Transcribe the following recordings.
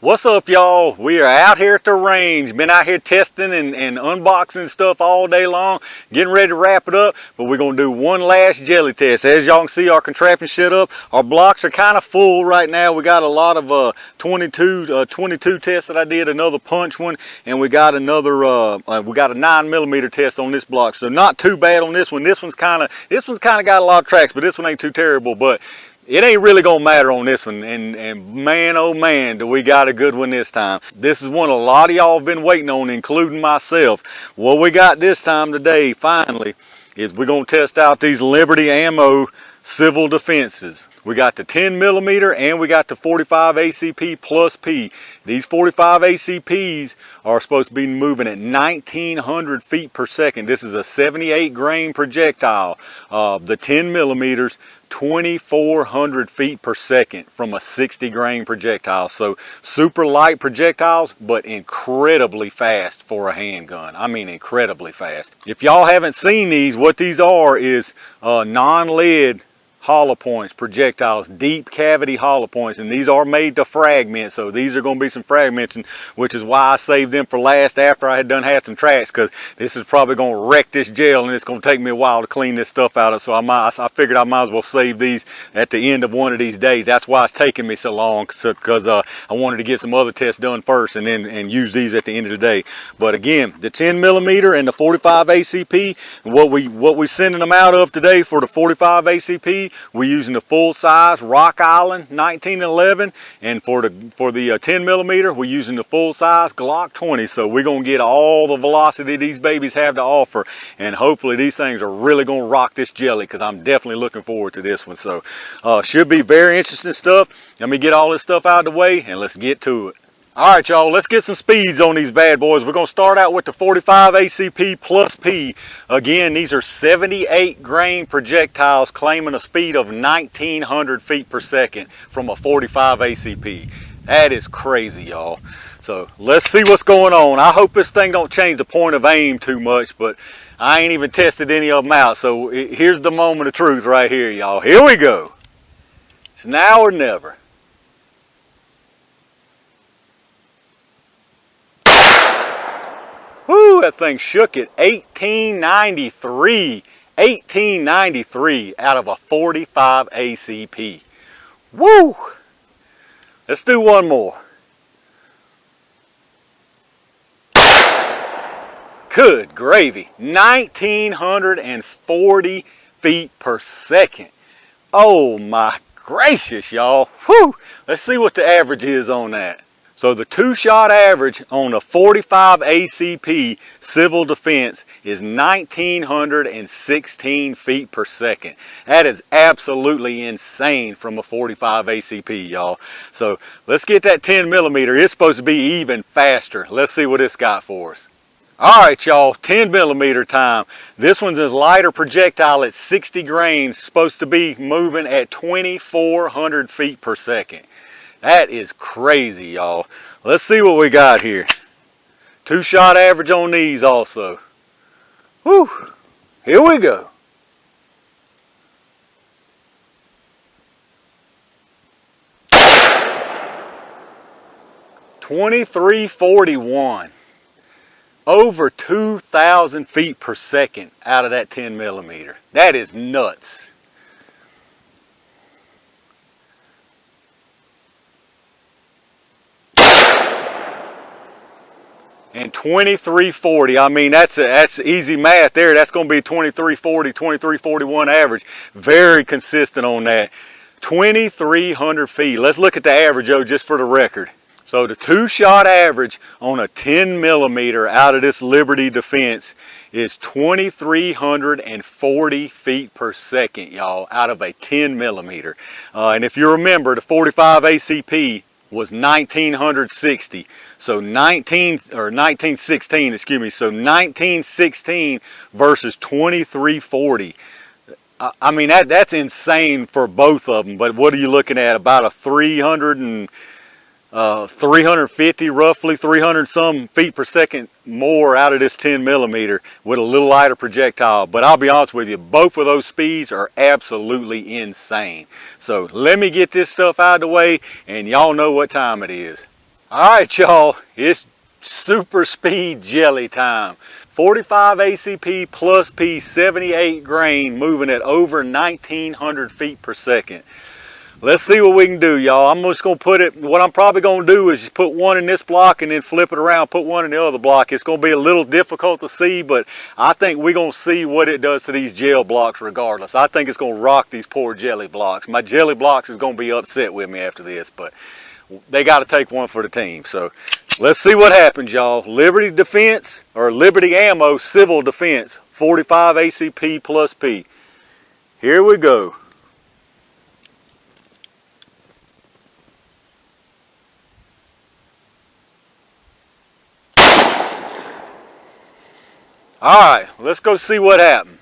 What's up, y'all? We are out here at the range. Been out here testing and unboxing stuff all day long. Getting ready to wrap it up, but we're going to do one last jelly test. As y'all can see, our contraption set up. Our blocks are kind of full right now. We got a lot of 22 tests that I did, another punch one, and we got another, we got a 9mm test on this block. So not too bad on this one. This one's kind of got a lot of tracks, but this one ain't too terrible. But it ain't really gonna matter on this one, and man, oh man, do we got a good one this time. This is one a lot of y'all have been waiting on, including myself. What we got this time today, finally, is we're gonna test out these Liberty Ammo civil defenses. We got the 10mm and we got the 45 ACP plus P. These 45 ACPs are supposed to be moving at 1900 feet per second. This is a 78 grain projectile. The 10mm, 2400 feet per second from a 60 grain projectile. So super light projectiles, but incredibly fast for a handgun. I mean, incredibly fast. If y'all haven't seen these, what these are is non-lead hollow points, projectiles, deep cavity hollow points, and these are made to fragment, so these are going to be some fragmenting, which is why I saved them for last after I had had some tracks, because this is probably going to wreck this gel and it's going to take me a while to clean this stuff out of. So I figured I might as well save these at the end of one of these days. That's why it's taking me so long, because I wanted to get some other tests done first and then use these at the end of the day. But again, the 10mm and the 45 ACP, what we sending them out of today for the 45 ACP, we're using the full size Rock Island 1911, and for the 10mm, we're using the full size Glock 20. So we're gonna get all the velocity these babies have to offer, and hopefully these things are really gonna rock this jelly, because I'm definitely looking forward to this one. So should be very interesting stuff. Let me get all this stuff out of the way and let's get to it. All right, y'all, let's get some speeds on these bad boys. We're going to start out with the 45 ACP plus P. Again, these are 78 grain projectiles claiming a speed of 1900 feet per second from a 45 ACP. That is crazy, y'all. So let's see what's going on. I hope this thing don't change the point of aim too much, but I ain't even tested any of them out. So here's the moment of truth right here, y'all. Here we go. It's now or never. Whoo, that thing shook it. 1893. 1893 out of a 45 ACP. Woo! Let's do one more. Good gravy. 1940 feet per second. Oh my gracious, y'all. Whoo! Let's see what the average is on that. So the two-shot average on a 45 ACP civil defense is 1916 feet per second. That is absolutely insane from a 45 ACP, y'all. So let's get that 10mm. It's supposed to be even faster. Let's see what it's got for us. All right, y'all, 10mm time. This one's a lighter projectile at 60 grains, supposed to be moving at 2400 feet per second. That is crazy, y'all. Let's see what we got here. Two-shot average on these also. Whew. Here we go. .2341. Over 2,000 feet per second out of that 10mm. That is nuts. And 2340, I mean, that's easy math there. That's going to be 2340, 2341 average. Very consistent on that. 2,300 feet. Let's look at the average, though, just for the record. So the two-shot average on a 10mm out of this Liberty defense is 2,340 feet per second, y'all, out of a 10mm. And if you remember, the 45 ACP was 1960. So 1916, excuse me. So 1916 versus 2340. I mean, that's insane for both of them. But what are you looking at? About a 350, roughly 300 some feet per second more out of this 10mm with a little lighter projectile. But I'll be honest with you, both of those speeds are absolutely insane. So let me get this stuff out of the way, and y'all know what time it is. All right, y'all, it's super speed jelly time. 45 ACP plus P, 78 grain, moving at over 1900 feet per second. Let's see what we can do, y'all. I'm just gonna put it, what I'm probably gonna do is just put one in this block and then flip it around, put one in the other block. It's gonna be a little difficult to see, but I think we're gonna see what it does to these gel blocks regardless. I think it's gonna rock these poor jelly blocks. My jelly blocks is gonna be upset with me after this, but they gotta take one for the team. So let's see what happens, y'all. Liberty Defense, or Liberty Ammo Civil Defense, 45 ACP plus P. Here we go. All right, let's go see what happened.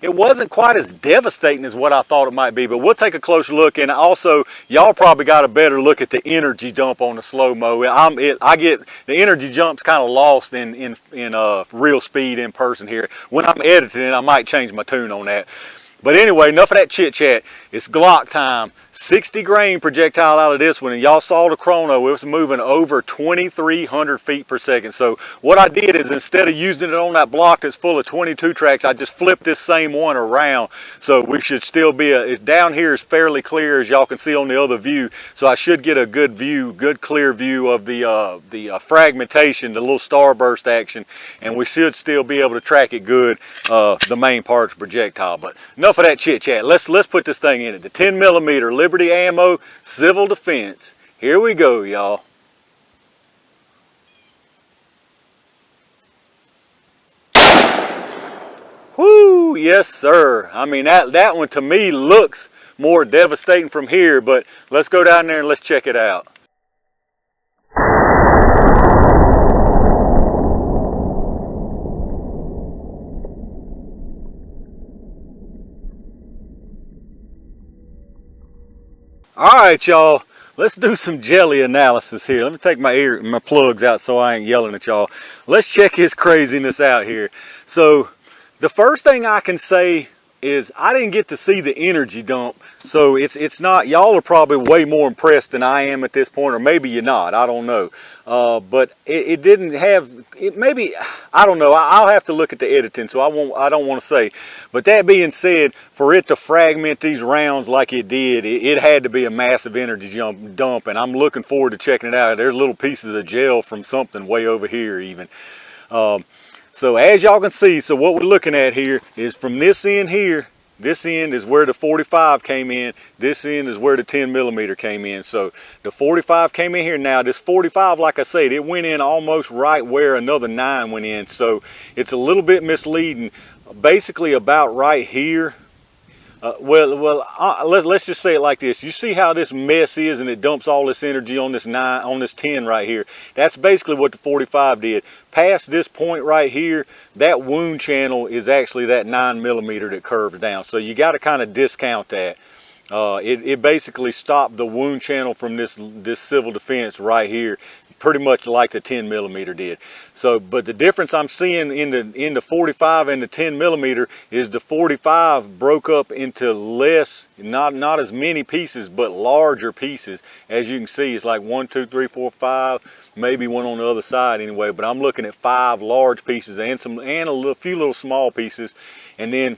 It wasn't quite as devastating as what I thought it might be, but we'll take a closer look. And also, y'all probably got a better look at the energy dump on the slow-mo. I get the energy jump's kind of lost in real speed in person here. When I'm editing it, I might change my tune on that. But anyway, enough of that chit-chat. It's Glock time. 60 grain projectile out of this one, and y'all saw the chrono. It was moving over 2300 feet per second. So what I did is, instead of using it on that block that's full of 22 tracks, I just flipped this same one around. So we should still be down here is fairly clear, as y'all can see on the other view. So I should get a good view, good clear view of the fragmentation, the little starburst action, and we should still be able to track it good, the main part of the projectile. But enough of that chit chat. Let's put this thing in it. The 10 millimeter Liberty Ammo Civil Defense. Here we go, y'all. Whoo, yes sir. I mean, that one to me looks more devastating from here, but let's go down there and let's check it out. All right, y'all, let's do some jelly analysis here. Let me take my plugs out so I ain't yelling at y'all. Let's check his craziness out here. So the first thing I can say is I didn't get to see the energy dump, so it's not, y'all are probably way more impressed than I am at this point, or maybe you're not, I don't know. But it didn't have, maybe, I don't know, I'll have to look at the editing, so I don't want to say. But that being said, for it to fragment these rounds like it did, it had to be a massive energy dump, and I'm looking forward to checking it out. There's little pieces of gel from something way over here even. So as y'all can see, so what we're looking at here is from this end here, this end is where the 45 came in, this end is where the 10 millimeter came in. So the 45 came in here. Now this 45, like I said, it went in almost right where another 9 went in. So it's a little bit misleading. Basically about right here. Let's just say it like this. You see how this mess is, and it dumps all this energy on this 10 right here. That's basically what the 45 did. Past this point right here, that wound channel is actually that 9 millimeter that curves down. So you got to kind of discount that. It basically stopped the wound channel from this civil defense right here, pretty much like the 10 millimeter did. So, but the difference I'm seeing in the 45 and the 10 millimeter is the 45 broke up into less, not as many pieces, but larger pieces. As you can see, it's like 1, 2, 3, 4, 5, maybe one on the other side anyway. But I'm looking at 5 large pieces and a few little small pieces, and then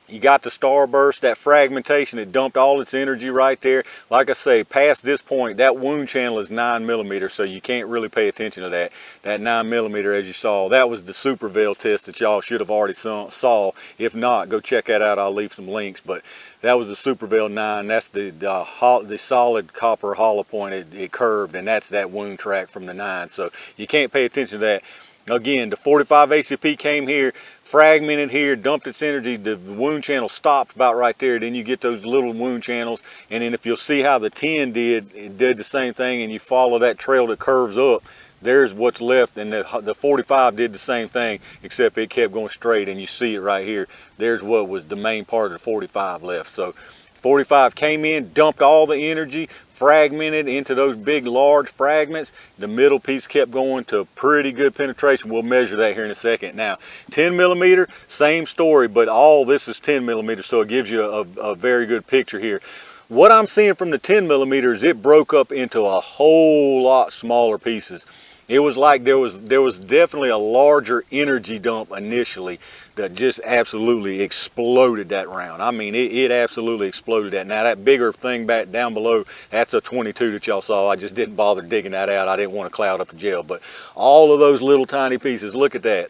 you got the starburst, that fragmentation, it dumped all its energy right there. Like I say, past this point, that wound channel is 9 millimeter, so you can't really pay attention to that. That 9 millimeter, as you saw, that was the super veil test that y'all should have already saw. If not, go check that out. I'll leave some links. But that was the super veil 9. That's the solid copper hollow point. It curved, and that's that wound track from the 9. So you can't pay attention to that. Again, the 45 ACP came here, fragmented here, dumped its energy, the wound channel stopped about right there. Then you get those little wound channels, and then if you'll see how the 10 did, it did the same thing, and you follow that trail that curves up, there's what's left. And the 45 did the same thing, except it kept going straight, and you see it right here. There's what was the main part of the 45 left. So 45 came in, dumped all the energy, fragmented into those big large fragments. The middle piece kept going to pretty good penetration. We'll measure that here in a second. Now 10 millimeter, same story, but all this is 10 millimeter, so it gives you a very good picture here. What I'm seeing from the 10 millimeter is it broke up into a whole lot smaller pieces. It was like there was definitely a larger energy dump initially that just absolutely exploded that round. I mean, it absolutely exploded that. Now that bigger thing back down below, that's a 22 that y'all saw. I just didn't bother digging that out. I didn't want to cloud up the gel. But all of those little tiny pieces, look at that.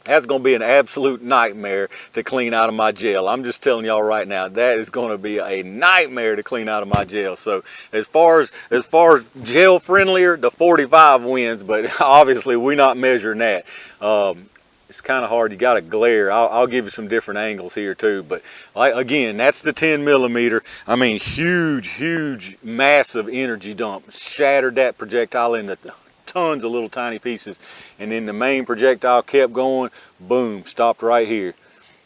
That's going to be an absolute nightmare to clean out of my gel. I'm just telling y'all right now, that is going to be a nightmare to clean out of my gel. So as far as gel friendlier, the 45 wins, but obviously we're not measuring that. It's kind of hard. You got to glare. I'll give you some different angles here too. But again, that's the 10 millimeter. I mean, huge, massive energy dump. Shattered that projectile into tons of little tiny pieces, and then the main projectile kept going, boom, stopped right here.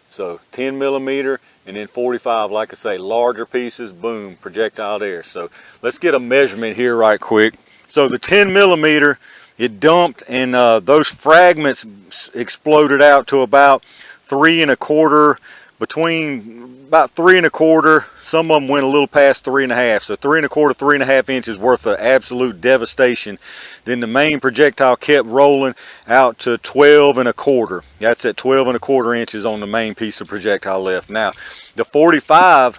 So 10 millimeter and then 45, like I say, larger pieces, boom, projectile there. So let's get a measurement here right quick. So the 10 millimeter, it dumped, and those fragments exploded out to about 3 1/4, between about 3 1/4. Some of them went a little past 3 1/2. So 3 1/4, 3 1/2 inches worth of absolute devastation. Then the main projectile kept rolling out to 12 1/4. That's at 12 1/4 inches on the main piece of projectile left. Now the 45,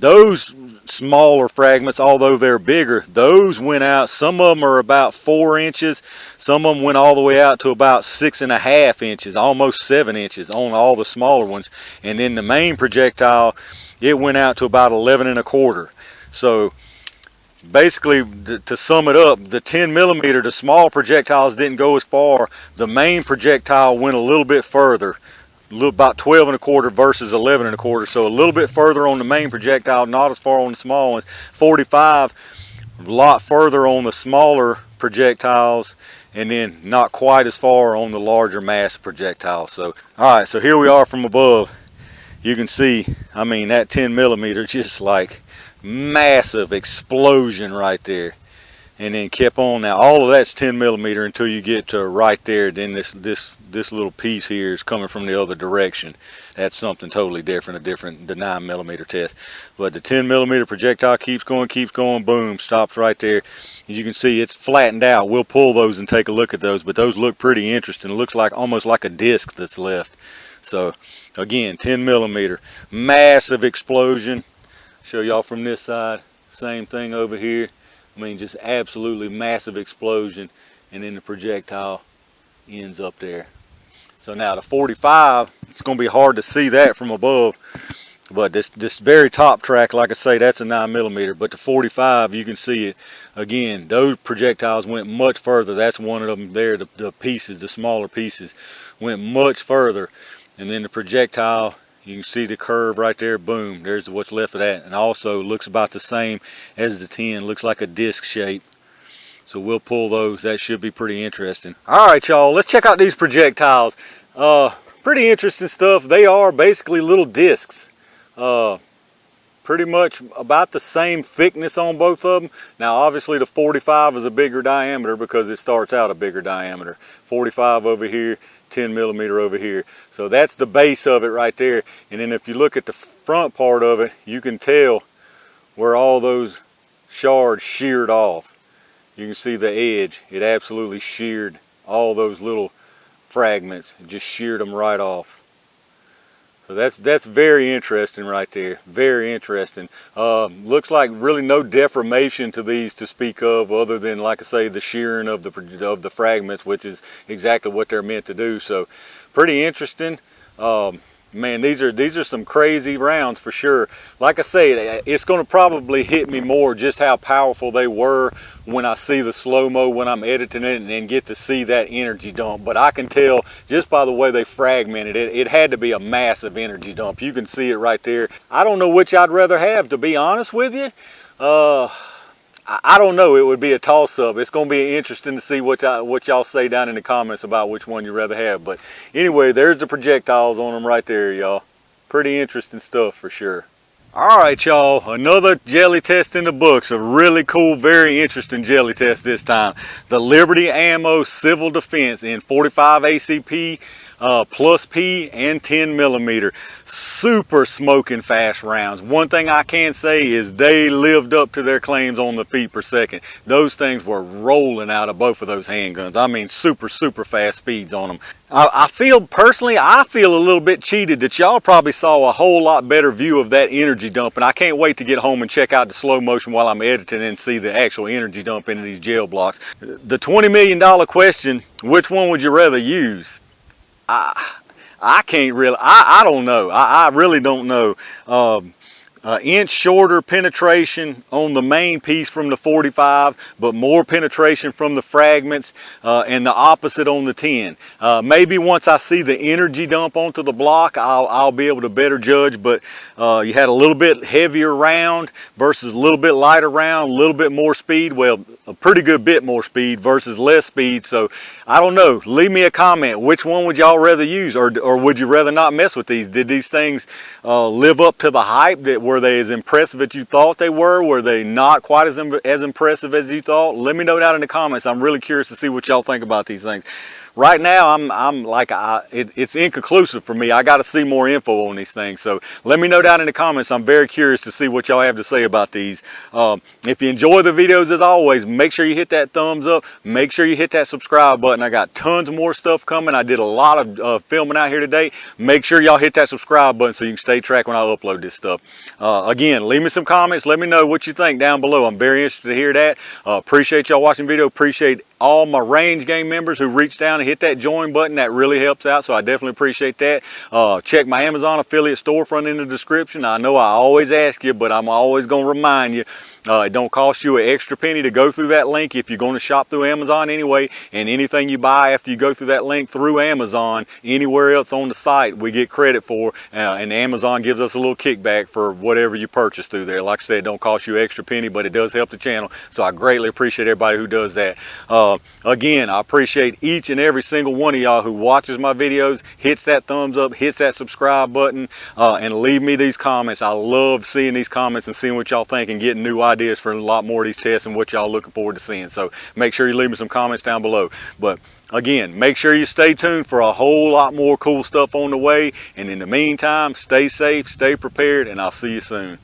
those smaller fragments, although they're bigger, those went out. Some of them are about 4 inches. Some of them went all the way out to about 6 1/2 inches, almost 7 inches on all the smaller ones. And then the main projectile, it went out to about 11 1/4. So basically, to sum it up, the 10 millimeter, the small projectiles didn't go as far. The main projectile went a little bit further. About 12 1/4 versus 11 1/4, so a little bit further on the main projectile, not as far on the small ones. 45, a lot further on the smaller projectiles, and then not quite as far on the larger mass projectiles. So all right, so here we are from above. You can see, I mean, that 10 millimeter, just like massive explosion right there, and then kept on. Now all of that's 10 millimeter until you get to right there. Then this little piece here is coming from the other direction. That's something totally different, the 9 millimeter test. But the 10 millimeter projectile keeps going, boom, stops right there. As you can see, it's flattened out. We'll pull those and take a look at those, but those look pretty interesting. It looks like almost like a disc that's left. So again, 10 millimeter, massive explosion. Show y'all from this side, same thing over here. I mean, just absolutely massive explosion, and then the projectile ends up there. So now the 45, it's going to be hard to see that from above, but this very top track, like I say, that's a 9 millimeter. But the 45, you can see it again. Those projectiles went much further. That's one of them there. The pieces, the smaller pieces, went much further, and then the projectile, you can see the curve right there, boom, there's what's left of that. And also looks about the same as the 10, looks like a disc shape. So we'll pull those. That should be pretty interesting. All right, y'all, let's check out these projectiles. Pretty interesting stuff. They are basically little discs. Pretty much about the same thickness on both of them. Now obviously the 45 is a bigger diameter because it starts out a bigger diameter. 45 over here, 10 millimeter over here. So that's the base of it right there. And then if you look at the front part of it, you can tell where all those shards sheared off. You can see the edge. It absolutely sheared all those little fragments. It just sheared them right off. So that's very interesting right there. Very interesting. Looks like really no deformation to these to speak of, other than, like I say, the shearing of the fragments, which is exactly what they're meant to do. So pretty interesting. Man, these are some crazy rounds for sure. Like I say, it's going to probably hit me more just how powerful they were when I see the slow-mo, when I'm editing it, and get to see that energy dump. But I can tell just by the way they fragmented it, it had to be a massive energy dump. You can see it right there. I don't know which I'd rather have, to be honest with you. I don't know. It would be a toss-up. It's going to be interesting to see what y'all say down in the comments about which one you'd rather have. But anyway, there's the projectiles on them right there, y'all. Pretty interesting stuff for sure. All right, y'all, another jelly test in the books. A really cool, very interesting jelly test this time. The Liberty Ammo Civil Defense in 45 ACP, plus P, and 10 millimeter. Super smoking fast rounds. One thing I can say is they lived up to their claims on the feet per second. Those things were rolling out of both of those handguns. I mean, super fast speeds on them. I feel a little bit cheated that y'all probably saw a whole lot better view of that energy dump, and I can't wait to get home and check out the slow motion while I'm editing and see the actual energy dump into these gel blocks. The $20 million question, which one would you rather use? I can't really, I don't know. I really don't know. Inch shorter penetration on the main piece from the 45, but more penetration from the fragments, and the opposite on the 10. Maybe once I see the energy dump onto the block, I'll be able to better judge, but you had a little bit heavier round versus a little bit lighter round, a little bit more speed, well, a pretty good bit more speed versus less speed. So I don't know, leave me a comment. Which one would y'all rather use, or would you rather not mess with these? Did these things live up to the hype? Were they as impressive as you thought they were? Were they not quite as impressive as you thought? Let me know down in the comments. I'm really curious to see what y'all think about these things. Right now, I'm like, it's inconclusive for me. I got to see more info on these things. So let me know down in the comments. I'm very curious to see what y'all have to say about these. If you enjoy the videos, as always, make sure you hit that thumbs up. Make sure you hit that subscribe button. I got tons more stuff coming. I did a lot of filming out here today. Make sure y'all hit that subscribe button so you can stay track when I upload this stuff. Again, leave me some comments. Let me know what you think down below. I'm very interested to hear that. Appreciate y'all watching the video. Appreciate all my range game members who reached down and hit that join button. That really helps out, so I definitely appreciate that. Check my Amazon affiliate storefront in the description. I know I always ask you, but I'm always going to remind you, it don't cost you an extra penny to go through that link if you're going to shop through Amazon anyway, and anything you buy after you go through that link through Amazon, anywhere else on the site, we get credit for, and Amazon gives us a little kickback for whatever you purchase through there. Like I said, it don't cost you an extra penny, but it does help the channel, so I greatly appreciate everybody who does that. Again, I appreciate each and every single one of y'all who watches my videos, hits that thumbs up, hits that subscribe button, and leave me these comments. I love seeing these comments and seeing what y'all think and getting new ideas for a lot more of these tests and what y'all looking forward to seeing. So make sure you leave me some comments down below. But again, make sure you stay tuned for a whole lot more cool stuff on the way. And in the meantime, stay safe, stay prepared, and I'll see you soon.